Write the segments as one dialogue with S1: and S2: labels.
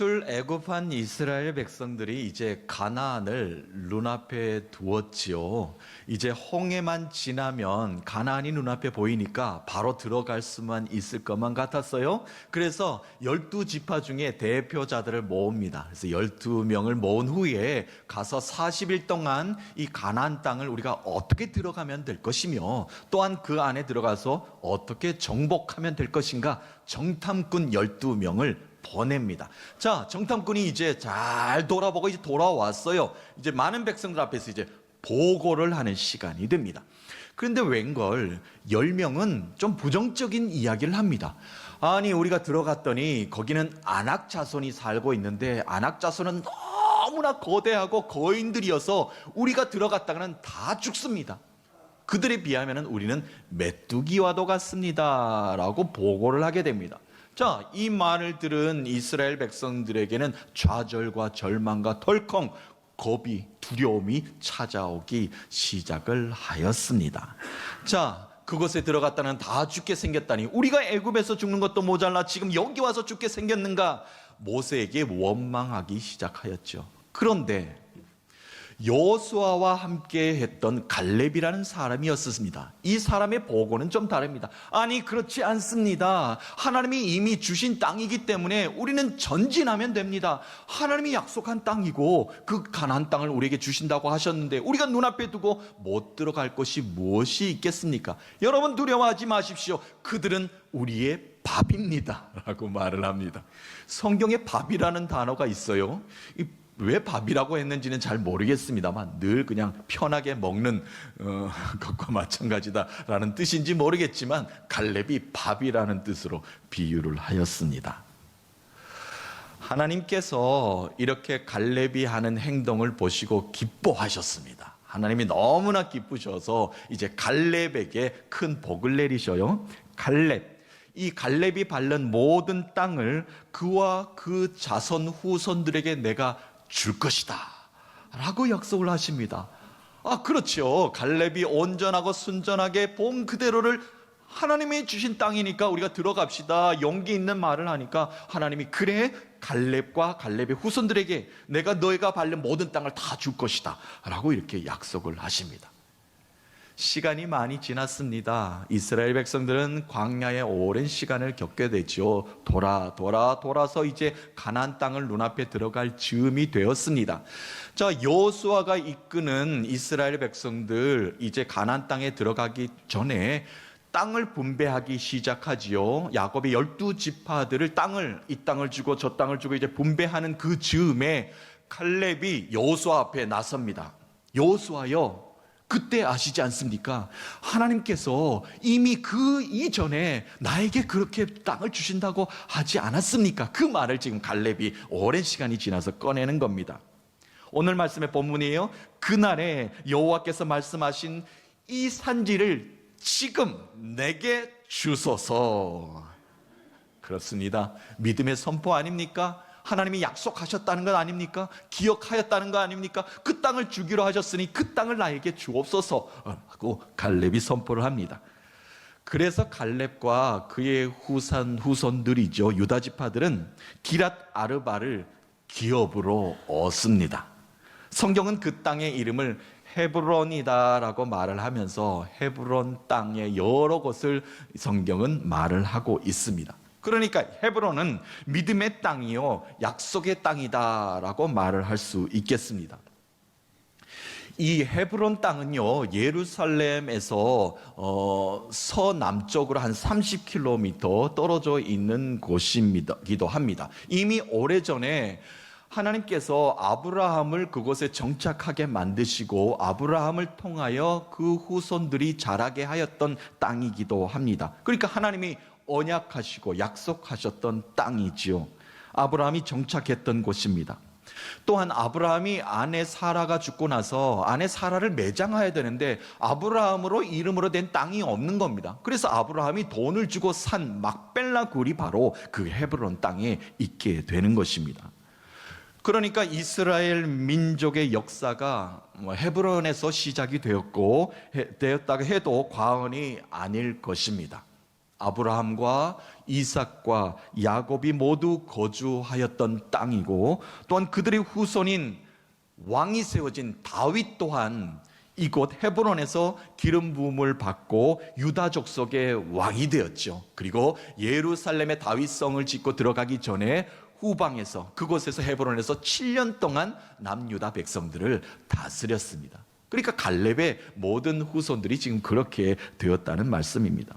S1: 출애굽한 이스라엘 백성들이 이제 가나안을 눈앞에 두었지요. 이제 홍해만 지나면 가나안이 눈앞에 보이니까 바로 들어갈 수만 있을 것만 같았어요. 그래서 12지파 중에 대표자들을 모읍니다. 그래서 12명을 모은 후에 가서 40일 동안 이 가나안 땅을 우리가 어떻게 들어가면 될 것이며, 또한 그 안에 들어가서 어떻게 정복하면 될 것인가, 정탐꾼 12명을 보냅니다. 자, 정탐꾼이 이제 잘 돌아보고 이제 돌아왔어요. 이제 많은 백성들 앞에서 이제 보고를 하는 시간이 됩니다. 그런데 웬걸 10명은 좀 부정적인 이야기를 합니다. 아니, 우리가 들어갔더니 거기는 아낙 자손이 살고 있는데 아낙 자손은 너무나 거대하고 거인들이어서 우리가 들어갔다가는 다 죽습니다. 그들에 비하면 우리는 메뚜기와도 같습니다 라고 보고를 하게 됩니다. 자, 이 말을 들은 이스라엘 백성들에게는 좌절과 절망과 덜컹 겁이, 두려움이 찾아오기 시작을 하였습니다. 자, 그곳에 들어갔다는 다 죽게 생겼다니, 우리가 애굽에서 죽는 것도 모자라 지금 여기 와서 죽게 생겼는가, 모세에게 원망하기 시작하였죠. 그런데 여호수아와 함께 했던 갈렙이라는 사람이었습니다. 이 사람의 보고는 좀 다릅니다. 아니, 그렇지 않습니다. 하나님이 이미 주신 땅이기 때문에 우리는 전진하면 됩니다. 하나님이 약속한 땅이고 그 가나안 땅을 우리에게 주신다고 하셨는데 우리가 눈앞에 두고 못 들어갈 것이 무엇이 있겠습니까? 여러분, 두려워하지 마십시오. 그들은 우리의 밥입니다 라고 말을 합니다. 성경에 밥이라는 단어가 있어요. 왜 밥이라고 했는지는 잘 모르겠습니다만 늘 그냥 편하게 먹는 것과 마찬가지다라는 뜻인지 모르겠지만 갈렙이 밥이라는 뜻으로 비유를 하였습니다. 하나님께서 이렇게 갈렙이 하는 행동을 보시고 기뻐하셨습니다. 하나님이 너무나 기쁘셔서 이제 갈렙에게 큰 복을 내리셔요. 이 갈렙이 밟는 모든 땅을 그와 그 자손 후손들에게 내가 줄 것이다 라고 약속을 하십니다. 그렇죠. 갈렙이 온전하고 순전하게 본 그대로를, 하나님이 주신 땅이니까 우리가 들어갑시다 용기 있는 말을 하니까 하나님이 그래, 갈렙과 갈렙의 후손들에게 내가 너희가 밟는 모든 땅을 다 줄 것이다 라고 이렇게 약속을 하십니다. 시간이 많이 지났습니다. 이스라엘 백성들은 광야에 오랜 시간을 겪게 되죠. 돌아서 이제 가나안 땅을 눈앞에 들어갈 즈음이 되었습니다. 자, 여호수아가 이끄는 이스라엘 백성들 이제 가나안 땅에 들어가기 전에 땅을 분배하기 시작하지요. 야곱의 12지파들을 이 땅을 주고 저 땅을 주고 이제 분배하는 그 즈음에 갈렙이 여호수아 앞에 나섭니다. 여호수아여, 그때 아시지 않습니까? 하나님께서 이미 그 이전에 나에게 그렇게 땅을 주신다고 하지 않았습니까? 그 말을 지금 갈렙이 오랜 시간이 지나서 꺼내는 겁니다. 오늘 말씀의 본문이에요. 그날에 여호와께서 말씀하신 이 산지를 지금 내게 주소서. 그렇습니다. 믿음의 선포 아닙니까? 하나님이 약속하셨다는 것 아닙니까? 기억하였다는 거 아닙니까? 그 땅을 주기로 하셨으니 그 땅을 나에게 주옵소서 하고 갈렙이 선포를 합니다. 그래서 갈렙과 그의 후손들이죠, 유다 지파들은 기랏 아르바를 기업으로 얻습니다. 성경은 그 땅의 이름을 헤브론이다라고 말을 하면서 헤브론 땅의 여러 곳을 성경은 말을 하고 있습니다. 그러니까 헤브론은 믿음의 땅이요 약속의 땅이다라고 말을 할 수 있겠습니다. 이 헤브론 땅은요 예루살렘에서 서남쪽으로 한 30km 떨어져 있는 곳이기도 합니다. 이미 오래전에 하나님께서 아브라함을 그곳에 정착하게 만드시고 아브라함을 통하여 그 후손들이 자라게 하였던 땅이기도 합니다. 그러니까 하나님이 언약하시고 약속하셨던 땅이지요. 아브라함이 정착했던 곳입니다. 또한 아브라함이 아내 사라가 죽고 나서 아내 사라를 매장해야 되는데 아브라함으로 이름으로 된 땅이 없는 겁니다. 그래서 아브라함이 돈을 주고 산 막벨라 굴이 바로 그 헤브론 땅에 있게 되는 것입니다. 그러니까 이스라엘 민족의 역사가 헤브론에서 시작이 되었다고 해도 과언이 아닐 것입니다. 아브라함과 이삭과 야곱이 모두 거주하였던 땅이고, 또한 그들의 후손인 왕이 세워진 다윗 또한 이곳 헤브론에서 기름 부음을 받고 유다 족속의 왕이 되었죠. 그리고 예루살렘의 다윗성을 짓고 들어가기 전에 후방에서, 그곳에서 헤브론에서 7년 동안 남유다 백성들을 다스렸습니다. 그러니까 갈렙의 모든 후손들이 지금 그렇게 되었다는 말씀입니다.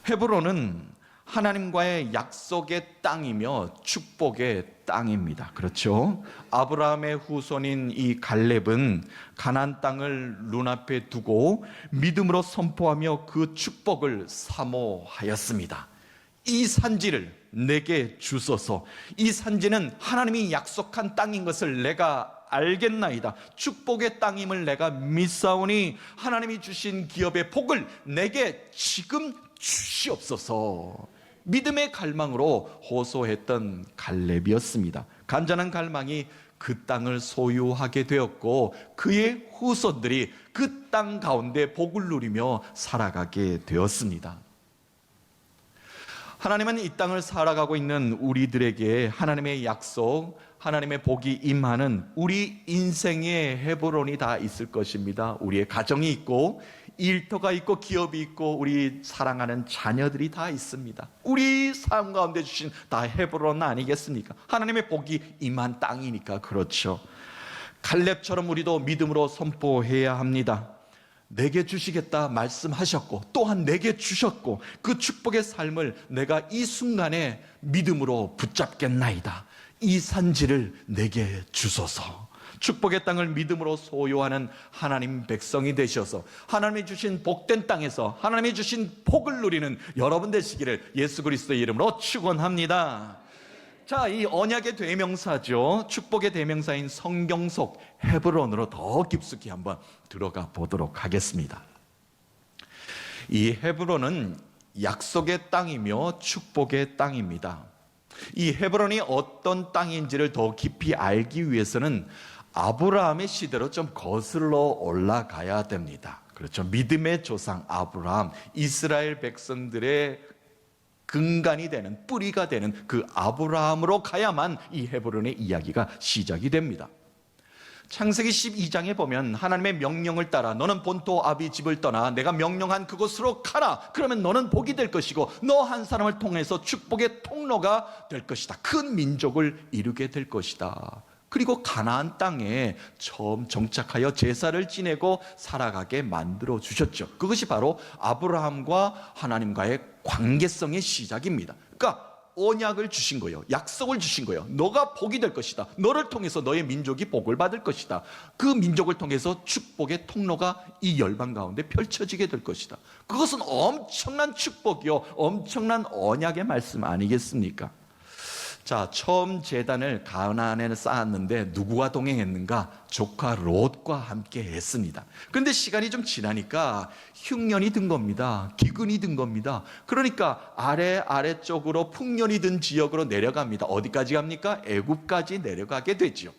S1: 헤브론은 하나님과의 약속의 땅이며 축복의 땅입니다. 그렇죠? 아브라함의 후손인 이 갈렙은 가나안 땅을 눈앞에 두고 믿음으로 선포하며 그 축복을 사모하였습니다. 이 산지를 내게 주소서. 이 산지는 하나님이 약속한 땅인 것을 내가 알겠나이다. 축복의 땅임을 내가 믿사오니 하나님이 주신 기업의 복을 내게 지금 주시옵소서. 믿음의 갈망으로 호소했던 갈렙이었습니다. 간절한 갈망이 그 땅을 소유하게 되었고, 그의 후손들이 그 땅 가운데 복을 누리며 살아가게 되었습니다. 하나님은 이 땅을 살아가고 있는 우리들에게 하나님의 약속, 하나님의 복이 임하는 우리 인생의 헤브론이 다 있을 것입니다. 우리의 가정이 있고, 일터가 있고, 기업이 있고, 우리 사랑하는 자녀들이 다 있습니다. 우리 삶 가운데 주신 다 헤브론 아니겠습니까? 하나님의 복이 임한 땅이니까 그렇죠. 갈렙처럼 우리도 믿음으로 선포해야 합니다. 내게 주시겠다 말씀하셨고, 또한 내게 주셨고, 그 축복의 삶을 내가 이 순간에 믿음으로 붙잡겠나이다. 이 산지를 내게 주소서. 축복의 땅을 믿음으로 소유하는 하나님 백성이 되셔서 하나님이 주신 복된 땅에서 하나님이 주신 복을 누리는 여러분 되시기를 예수 그리스도의 이름으로 축원합니다. 자, 이 언약의 대명사죠. 축복의 대명사인 성경 속 헤브론으로 더 깊숙이 한번 들어가 보도록 하겠습니다. 이 헤브론은 약속의 땅이며 축복의 땅입니다. 이 헤브론이 어떤 땅인지를 더 깊이 알기 위해서는 아브라함의 시대로 좀 거슬러 올라가야 됩니다. 그렇죠. 믿음의 조상 아브라함, 이스라엘 백성들의 근간이 되는, 뿌리가 되는 그 아브라함으로 가야만 이 헤브론의 이야기가 시작이 됩니다. 창세기 12장에 보면 하나님의 명령을 따라 너는 본토 아비 집을 떠나 내가 명령한 그곳으로 가라. 그러면 너는 복이 될 것이고 너 한 사람을 통해서 축복의 통로가 될 것이다. 큰 민족을 이루게 될 것이다. 그리고 가나안 땅에 처음 정착하여 제사를 지내고 살아가게 만들어 주셨죠. 그것이 바로 아브라함과 하나님과의 관계성의 시작입니다. 그러니까 언약을 주신 거예요. 약속을 주신 거예요. 너가 복이 될 것이다. 너를 통해서 너의 민족이 복을 받을 것이다. 그 민족을 통해서 축복의 통로가 이 열방 가운데 펼쳐지게 될 것이다. 그것은 엄청난 축복이요, 엄청난 언약의 말씀 아니겠습니까? 자, 처음 제단을 가나안에 쌓았는데 누구와 동행했는가? 조카 롯과 함께 했습니다. 그런데 시간이 좀 지나니까 흉년이 든 겁니다. 기근이 든 겁니다. 그러니까 아래쪽으로 풍년이 든 지역으로 내려갑니다. 어디까지 갑니까? 애굽까지 내려가게 되죠.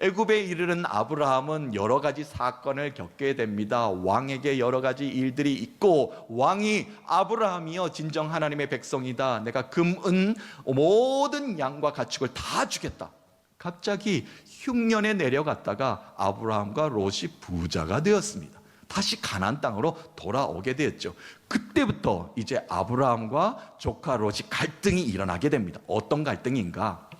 S1: 애굽에 이르는 아브라함은 여러 가지 사건을 겪게 됩니다. 왕에게 여러 가지 일들이 있고, 왕이 아브라함이여 진정 하나님의 백성이다. 내가 금, 은, 모든 양과 가축을 다 주겠다. 갑자기 흉년에 내려갔다가 아브라함과 롯이 부자가 되었습니다. 다시 가나안 땅으로 돌아오게 되었죠. 그때부터 이제 아브라함과 조카 롯이 갈등이 일어나게 됩니다. 어떤 갈등인가?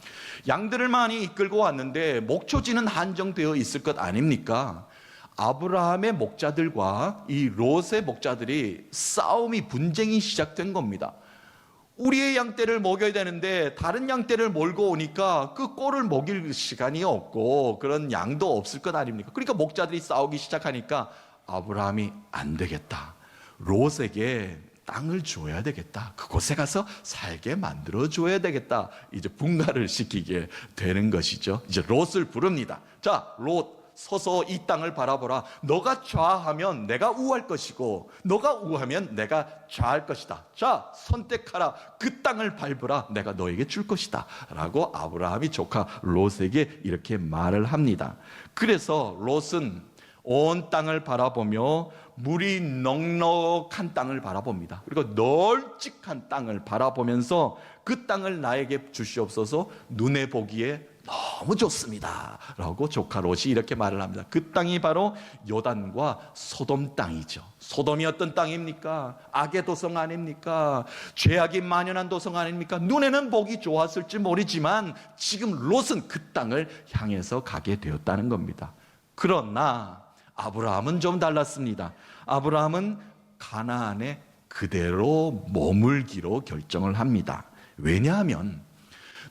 S1: 양들을 많이 이끌고 왔는데 목초지는 한정되어 있을 것 아닙니까? 아브라함의 목자들과 이 롯의 목자들이 싸움이, 분쟁이 시작된 겁니다. 우리의 양떼를 먹여야 되는데 다른 양떼를 몰고 오니까 그 꼴을 먹일 시간이 없고 그런 양도 없을 것 아닙니까? 그러니까 목자들이 싸우기 시작하니까 아브라함이 안 되겠다. 롯에게 땅을 줘야 되겠다. 그곳에 가서 살게 만들어 줘야 되겠다. 이제 분가를 시키게 되는 것이죠. 이제 롯을 부릅니다. 자, 롯, 서서 이 땅을 바라보라. 너가 좌하면 내가 우할 것이고 너가 우하면 내가 좌할 것이다. 자, 선택하라. 그 땅을 밟으라. 내가 너에게 줄 것이다. 라고 아브라함이 조카 롯에게 이렇게 말을 합니다. 그래서 롯은 온 땅을 바라보며 물이 넉넉한 땅을 바라봅니다. 그리고 널찍한 땅을 바라보면서 그 땅을 나에게 주시옵소서, 눈에 보기에 너무 좋습니다 라고 조카 롯이 이렇게 말을 합니다. 그 땅이 바로 요단과 소돔 땅이죠. 소돔이 어떤 땅입니까? 악의 도성 아닙니까? 죄악이 만연한 도성 아닙니까? 눈에는 보기 좋았을지 모르지만 지금 롯은 그 땅을 향해서 가게 되었다는 겁니다. 그러나 아브라함은 좀 달랐습니다. 아브라함은 가나안에 그대로 머물기로 결정을 합니다. 왜냐하면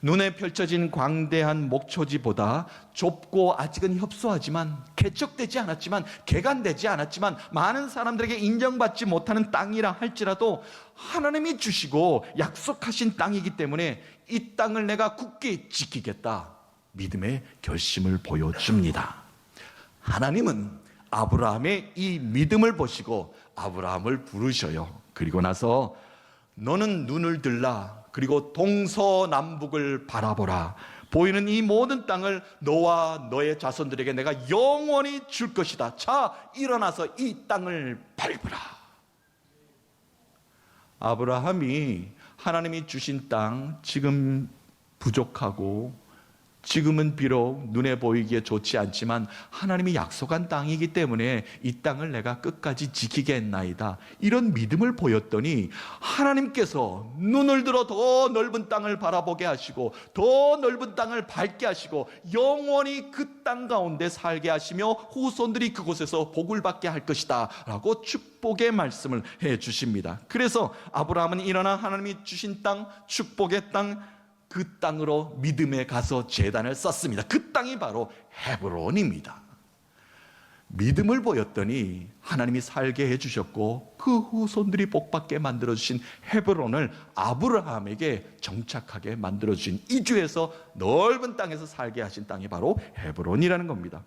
S1: 눈에 펼쳐진 광대한 목초지보다 좁고 아직은 협소하지만, 개척되지 않았지만, 개간되지 않았지만, 많은 사람들에게 인정받지 못하는 땅이라 할지라도 하나님이 주시고 약속하신 땅이기 때문에 이 땅을 내가 굳게 지키겠다, 믿음의 결심을 보여줍니다. 하나님은 아브라함의 이 믿음을 보시고 아브라함을 부르셔요. 그리고 나서 너는 눈을 들라, 그리고 동서남북을 바라보라. 보이는 이 모든 땅을 너와 너의 자손들에게 내가 영원히 줄 것이다. 자, 일어나서 이 땅을 밟으라. 아브라함이 하나님이 주신 땅, 지금 부족하고 지금은 비록 눈에 보이기에 좋지 않지만 하나님이 약속한 땅이기 때문에 이 땅을 내가 끝까지 지키겠나이다, 이런 믿음을 보였더니 하나님께서 눈을 들어 더 넓은 땅을 바라보게 하시고 더 넓은 땅을 밟게 하시고 영원히 그 땅 가운데 살게 하시며 후손들이 그곳에서 복을 받게 할 것이다 라고 축복의 말씀을 해 주십니다. 그래서 아브라함은 일어나 하나님이 주신 땅, 축복의 땅, 그 땅으로 믿음에 가서 제단을 쌓습니다. 그 땅이 바로 헤브론입니다. 믿음을 보였더니 하나님이 살게 해주셨고 그 후손들이 복받게 만들어주신 헤브론을 아브라함에게 정착하게 만들어주신, 이주에서 넓은 땅에서 살게 하신 땅이 바로 헤브론이라는 겁니다.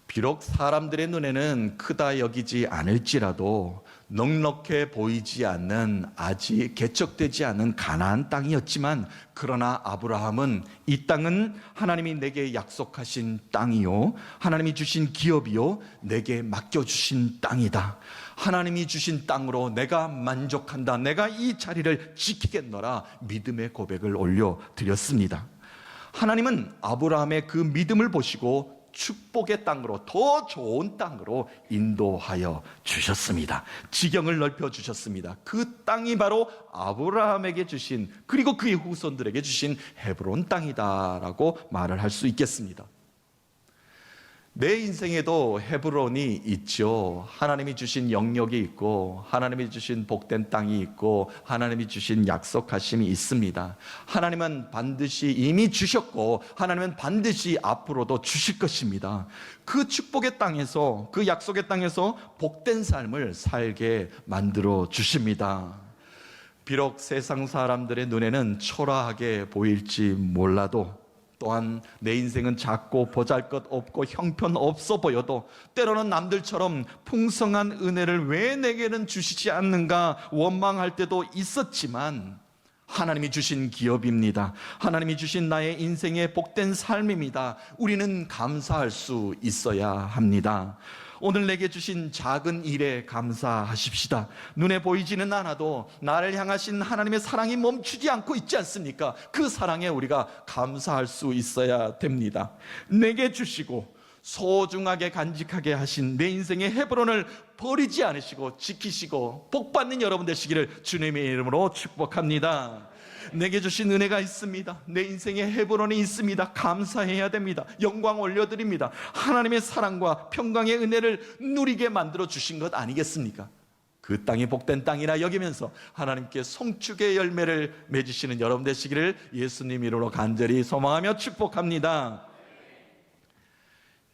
S1: 비록 사람들의 눈에는 크다 여기지 않을지라도 넉넉해 보이지 않는, 아직 개척되지 않은 가나안 땅이었지만, 그러나 아브라함은 이 땅은 하나님이 내게 약속하신 땅이요, 하나님이 주신 기업이요, 내게 맡겨주신 땅이다, 하나님이 주신 땅으로 내가 만족한다, 내가 이 자리를 지키겠노라, 믿음의 고백을 올려드렸습니다. 하나님은 아브라함의 그 믿음을 보시고 축복의 땅으로, 더 좋은 땅으로 인도하여 주셨습니다. 지경을 넓혀 주셨습니다. 그 땅이 바로 아브라함에게 주신, 그리고 그의 후손들에게 주신 헤브론 땅이다라고 말을 할 수 있겠습니다. 내 인생에도 헤브론이 있죠. 하나님이 주신 영역이 있고 하나님이 주신 복된 땅이 있고 하나님이 주신 약속하심이 있습니다. 하나님은 반드시 이미 주셨고 하나님은 반드시 앞으로도 주실 것입니다. 그 축복의 땅에서, 그 약속의 땅에서 복된 삶을 살게 만들어 주십니다. 비록 세상 사람들의 눈에는 초라하게 보일지 몰라도, 또한 내 인생은 작고 보잘것없고 형편없어 보여도, 때로는 남들처럼 풍성한 은혜를 왜 내게는 주시지 않는가 원망할 때도 있었지만, 하나님이 주신 기업입니다. 하나님이 주신 나의 인생의 복된 삶입니다. 우리는 감사할 수 있어야 합니다. 오늘 내게 주신 작은 일에 감사하십시다. 눈에 보이지는 않아도 나를 향하신 하나님의 사랑이 멈추지 않고 있지 않습니까? 그 사랑에 우리가 감사할 수 있어야 됩니다. 내게 주시고 소중하게 간직하게 하신 내 인생의 헤브론을 버리지 않으시고 지키시고 복받는 여러분 되시기를 주님의 이름으로 축복합니다. 내게 주신 은혜가 있습니다. 내 인생에 헤브론이 있습니다. 감사해야 됩니다. 영광 올려드립니다. 하나님의 사랑과 평강의 은혜를 누리게 만들어 주신 것 아니겠습니까? 그 땅이 복된 땅이라 여기면서 하나님께 송축의 열매를 맺으시는 여러분 되시기를 예수님 이름으로 간절히 소망하며 축복합니다.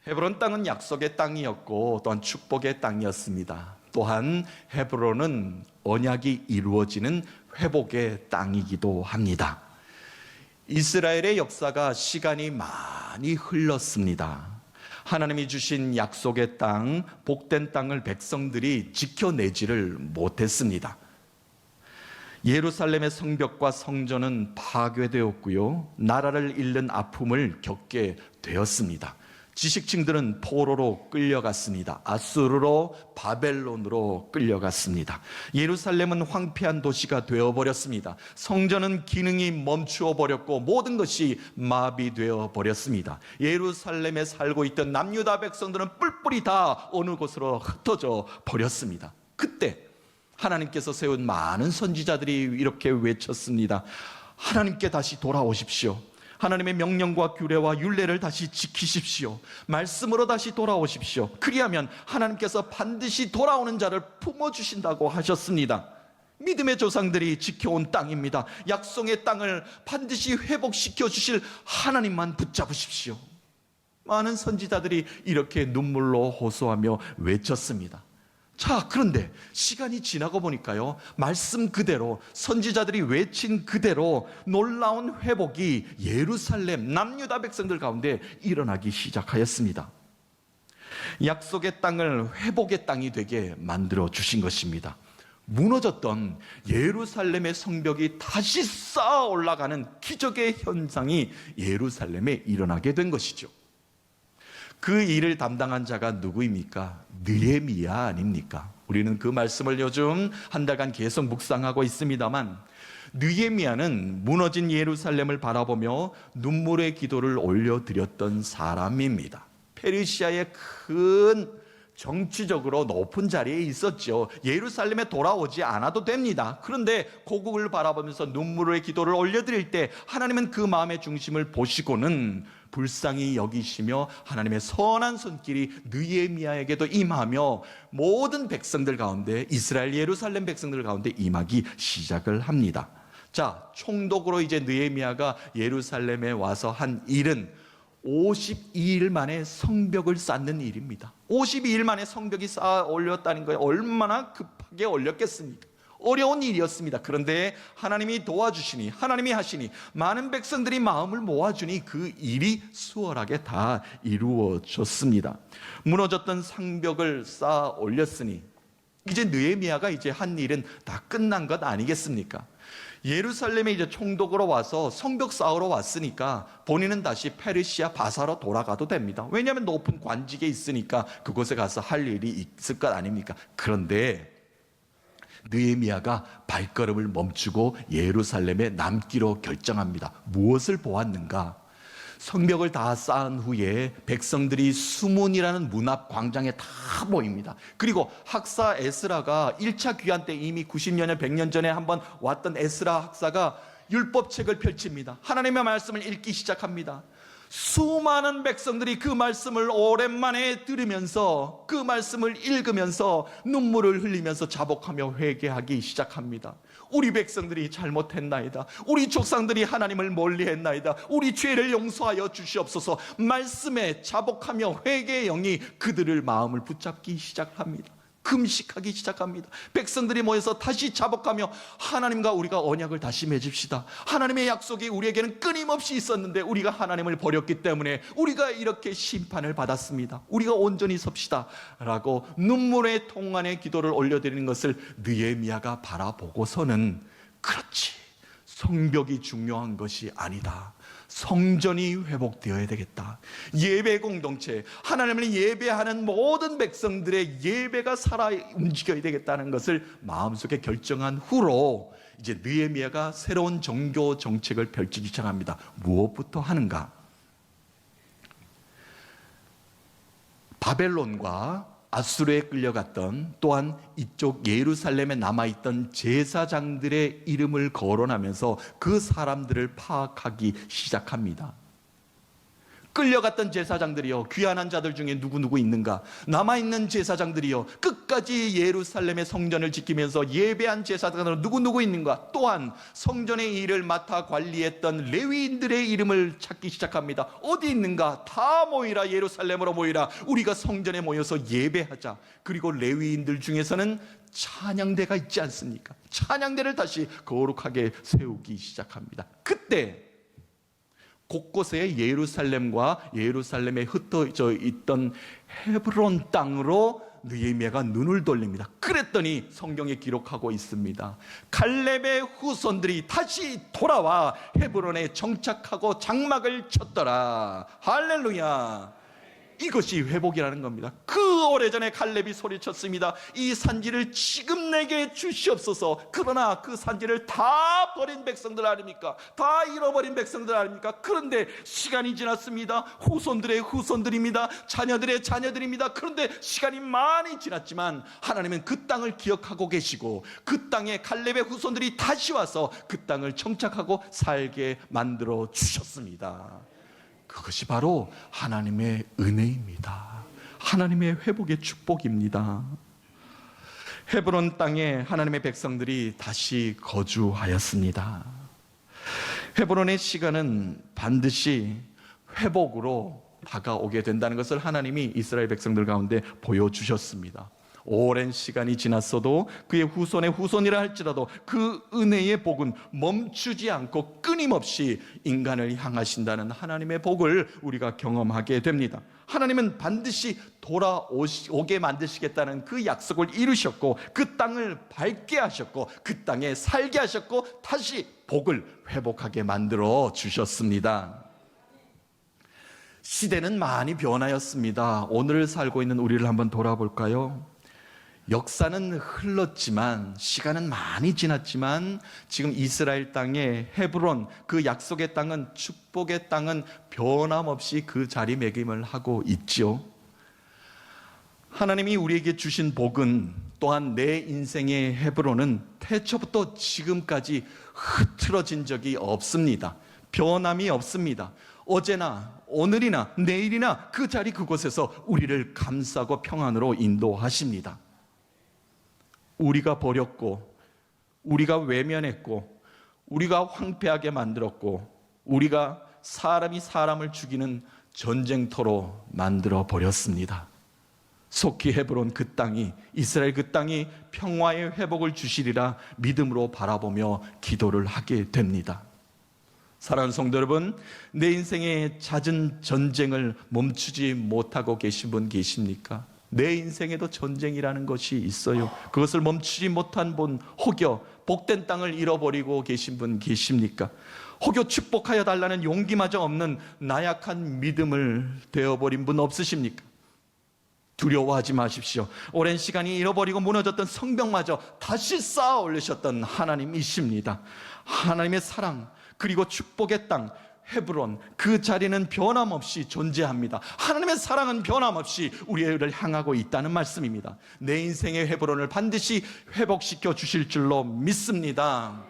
S1: 헤브론 땅은 약속의 땅이었고 또한 축복의 땅이었습니다. 또한 헤브론은 언약이 이루어지는 회복의 땅이기도 합니다. 이스라엘의 역사가 시간이 많이 흘렀습니다. 하나님이 주신 약속의 땅, 복된 땅을 백성들이 지켜내지를 못했습니다. 예루살렘의 성벽과 성전은 파괴되었고요, 나라를 잃는 아픔을 겪게 되었습니다. 지식층들은 포로로 끌려갔습니다. 아수르로, 바벨론으로 끌려갔습니다. 예루살렘은 황폐한 도시가 되어버렸습니다. 성전은 기능이 멈추어 버렸고 모든 것이 마비되어 버렸습니다. 예루살렘에 살고 있던 남유다 백성들은 뿔뿔이 다 어느 곳으로 흩어져 버렸습니다. 그때 하나님께서 세운 많은 선지자들이 이렇게 외쳤습니다. 하나님께 다시 돌아오십시오. 하나님의 명령과 규례와 율례를 다시 지키십시오. 말씀으로 다시 돌아오십시오. 그리하면 하나님께서 반드시 돌아오는 자를 품어주신다고 하셨습니다. 믿음의 조상들이 지켜온 땅입니다. 약속의 땅을 반드시 회복시켜 주실 하나님만 붙잡으십시오. 많은 선지자들이 이렇게 눈물로 호소하며 외쳤습니다. 자, 그런데 시간이 지나고 보니까요, 말씀 그대로, 선지자들이 외친 그대로 놀라운 회복이 예루살렘 남유다 백성들 가운데 일어나기 시작하였습니다. 약속의 땅을 회복의 땅이 되게 만들어 주신 것입니다. 무너졌던 예루살렘의 성벽이 다시 쌓아 올라가는 기적의 현상이 예루살렘에 일어나게 된 것이죠. 그 일을 담당한 자가 누구입니까? 느헤미야 아닙니까? 우리는 그 말씀을 요즘 한 달간 계속 묵상하고 있습니다만, 느헤미야는 무너진 예루살렘을 바라보며 눈물의 기도를 올려드렸던 사람입니다. 페르시아의 큰 정치적으로 높은 자리에 있었죠. 예루살렘에 돌아오지 않아도 됩니다. 그런데 고국을 바라보면서 눈물의 기도를 올려드릴 때 하나님은 그 마음의 중심을 보시고는 불쌍히 여기시며 하나님의 선한 손길이 느헤미야에게도 임하며 모든 백성들 가운데, 이스라엘 예루살렘 백성들 가운데 임하기 시작을 합니다. 자, 총독으로 이제 느헤미야가 예루살렘에 와서 한 일은 52일 만에 성벽을 쌓는 일입니다. 52일 만에 성벽이 쌓아 올렸다는 거예요. 얼마나 급하게 올렸겠습니까? 어려운 일이었습니다. 그런데 하나님이 도와주시니, 하나님이 하시니, 많은 백성들이 마음을 모아주니 그 일이 수월하게 다 이루어졌습니다. 무너졌던 성벽을 쌓아 올렸으니 이제 느헤미야가 이제 한 일은 다 끝난 것 아니겠습니까? 예루살렘에 이제 총독으로 와서 성벽 쌓으러 왔으니까 본인은 다시 페르시아 바사로 돌아가도 됩니다. 왜냐하면 높은 관직에 있으니까 그곳에 가서 할 일이 있을 것 아닙니까? 그런데 느헤미야가 발걸음을 멈추고 예루살렘에 남기로 결정합니다. 무엇을 보았는가? 성벽을 다 쌓은 후에 백성들이 수문이라는 문 앞 광장에 다 모입니다. 그리고 학사 에스라가 1차 귀환 때 이미 90년에 100년 전에 한번 왔던 에스라 학사가 율법책을 펼칩니다. 하나님의 말씀을 읽기 시작합니다. 수많은 백성들이 그 말씀을 오랜만에 들으면서, 그 말씀을 읽으면서 눈물을 흘리면서 자복하며 회개하기 시작합니다. 우리 백성들이 잘못했나이다. 우리 조상들이 하나님을 멀리했나이다. 우리 죄를 용서하여 주시옵소서. 말씀에 자복하며 회개의 영이 그들을 마음을 붙잡기 시작합니다. 금식하기 시작합니다. 백성들이 모여서 다시 자복하며 하나님과 우리가 언약을 다시 맺읍시다. 하나님의 약속이 우리에게는 끊임없이 있었는데 우리가 하나님을 버렸기 때문에 우리가 이렇게 심판을 받았습니다. 우리가 온전히 섭시다 라고 눈물의 통안의 기도를 올려드리는 것을 느헤미야가 바라보고서는, 그렇지, 성벽이 중요한 것이 아니다. 성전이 회복되어야 되겠다. 예배 공동체, 하나님을 예배하는 모든 백성들의 예배가 살아 움직여야 되겠다는 것을 마음속에 결정한 후로 이제 느헤미야가 새로운 종교 정책을 펼치기 시작합니다. 무엇부터 하는가? 바벨론과 아수르에 끌려갔던, 또한 이쪽 예루살렘에 남아있던 제사장들의 이름을 거론하면서 그 사람들을 파악하기 시작합니다. 끌려갔던 제사장들이요, 귀환한 자들 중에 누구 있는가? 남아있는 제사장들이요, 끝까지 예루살렘의 성전을 지키면서 예배한 제사장들은 누구 있는가? 또한 성전의 일을 맡아 관리했던 레위인들의 이름을 찾기 시작합니다. 어디 있는가? 다 모이라, 예루살렘으로 모이라. 우리가 성전에 모여서 예배하자. 그리고 레위인들 중에서는 찬양대가 있지 않습니까? 찬양대를 다시 거룩하게 세우기 시작합니다. 그때 곳곳에 예루살렘과 예루살렘에 흩어져 있던 헤브론 땅으로 느헤미야가 눈을 돌립니다. 그랬더니 성경에 기록하고 있습니다. 갈렙의 후손들이 다시 돌아와 헤브론에 정착하고 장막을 쳤더라. 할렐루야. 이것이 회복이라는 겁니다. 그 오래전에 갈렙이 소리쳤습니다. 이 산지를 지금 내게 주시옵소서. 그러나 그 산지를 다 버린 백성들 아닙니까? 다 잃어버린 백성들 아닙니까? 그런데 시간이 지났습니다. 후손들의 후손들입니다. 자녀들의 자녀들입니다. 그런데 시간이 많이 지났지만 하나님은 그 땅을 기억하고 계시고 그 땅에 갈렙의 후손들이 다시 와서 그 땅을 정착하고 살게 만들어 주셨습니다. 그것이 바로 하나님의 은혜입니다. 하나님의 회복의 축복입니다. 헤브론 땅에 하나님의 백성들이 다시 거주하였습니다. 헤브론의 시간은 반드시 회복으로 다가오게 된다는 것을 하나님이 이스라엘 백성들 가운데 보여주셨습니다. 오랜 시간이 지났어도 그의 후손의 후손이라 할지라도 그 은혜의 복은 멈추지 않고 끊임없이 인간을 향하신다는 하나님의 복을 우리가 경험하게 됩니다. 하나님은 반드시 돌아오게 만드시겠다는 그 약속을 이루셨고 그 땅을 밝게 하셨고 그 땅에 살게 하셨고 다시 복을 회복하게 만들어 주셨습니다. 시대는 많이 변하였습니다. 오늘 살고 있는 우리를 한번 돌아볼까요? 역사는 흘렀지만 시간은 많이 지났지만 지금 이스라엘 땅의 헤브론 그 약속의 땅은 축복의 땅은 변함없이 그 자리매김을 하고 있지요. 하나님이 우리에게 주신 복은 또한 내 인생의 헤브론은 태초부터 지금까지 흐트러진 적이 없습니다. 변함이 없습니다. 어제나 오늘이나 내일이나 그 자리 그곳에서 우리를 감싸고 평안으로 인도하십니다. 우리가 버렸고 우리가 외면했고 우리가 황폐하게 만들었고 우리가 사람이 사람을 죽이는 전쟁터로 만들어 버렸습니다. 속히 헤브론 그 땅이 이스라엘 그 땅이 평화의 회복을 주시리라 믿음으로 바라보며 기도를 하게 됩니다. 사랑하는 성도 여러분, 내 인생의 잦은 전쟁을 멈추지 못하고 계신 분 계십니까? 내 인생에도 전쟁이라는 것이 있어요. 그것을 멈추지 못한 분, 혹여 복된 땅을 잃어버리고 계신 분 계십니까? 혹여 축복하여 달라는 용기마저 없는 나약한 믿음을 되어버린 분 없으십니까? 두려워하지 마십시오. 오랜 시간이 잃어버리고 무너졌던 성벽마저 다시 쌓아 올리셨던 하나님이십니다. 하나님의 사랑 그리고 축복의 땅 헤브론 그 자리는 변함없이 존재합니다. 하나님의 사랑은 변함없이 우리를 향하고 있다는 말씀입니다. 내 인생의 헤브론을 반드시 회복시켜 주실 줄로 믿습니다.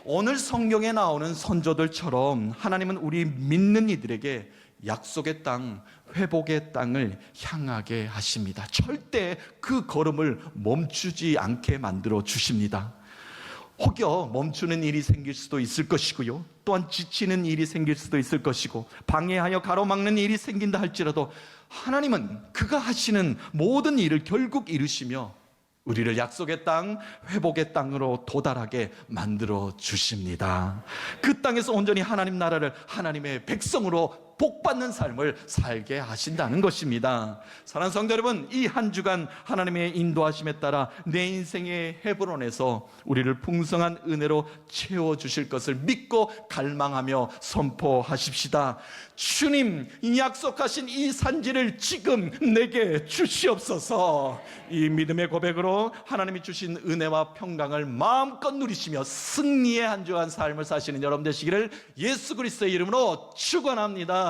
S1: 오늘 성경에 나오는 선조들처럼 하나님은 우리 믿는 이들에게 약속의 땅, 회복의 땅을 향하게 하십니다. 절대 그 걸음을 멈추지 않게 만들어 주십니다. 혹여 멈추는 일이 생길 수도 있을 것이고요, 또한 지치는 일이 생길 수도 있을 것이고 방해하여 가로막는 일이 생긴다 할지라도 하나님은 그가 하시는 모든 일을 결국 이루시며 우리를 약속의 땅, 회복의 땅으로 도달하게 만들어 주십니다. 그 땅에서 온전히 하나님 나라를 하나님의 백성으로 복받는 삶을 살게 하신다는 것입니다. 사랑하는 성도 여러분, 이 한 주간 하나님의 인도하심에 따라 내 인생의 헤브론에서 우리를 풍성한 은혜로 채워주실 것을 믿고 갈망하며 선포하십시다. 주님, 약속하신 이 산지를 지금 내게 주시옵소서. 이 믿음의 고백으로 하나님이 주신 은혜와 평강을 마음껏 누리시며 승리의 한 주간 삶을 사시는 여러분 되시기를 예수 그리스도의 이름으로 축원합니다.